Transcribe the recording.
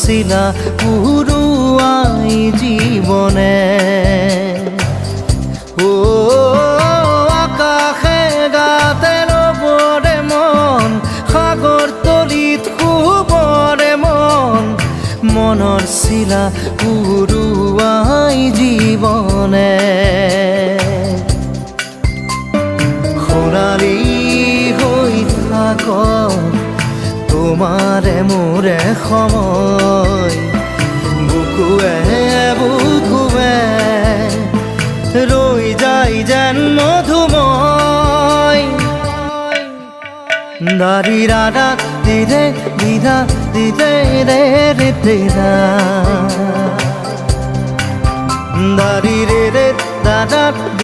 শিলা পুরুয়াই জীবনে ও আকাশে গাতে রবরে মন সাগর তলিত শুবরে মন মনৰ শিলা পুরুয়াই জীবনে সোণালী হৈ থাক তোমাৰে মোৰে সময় বুকুৱে বুকুৱে ৰৈ যায় যেন মধুময় দাৰি ৰাধা দিদে দিদা দিদে ৰে ৰে দিদা দাৰি ৰে ৰে দাদা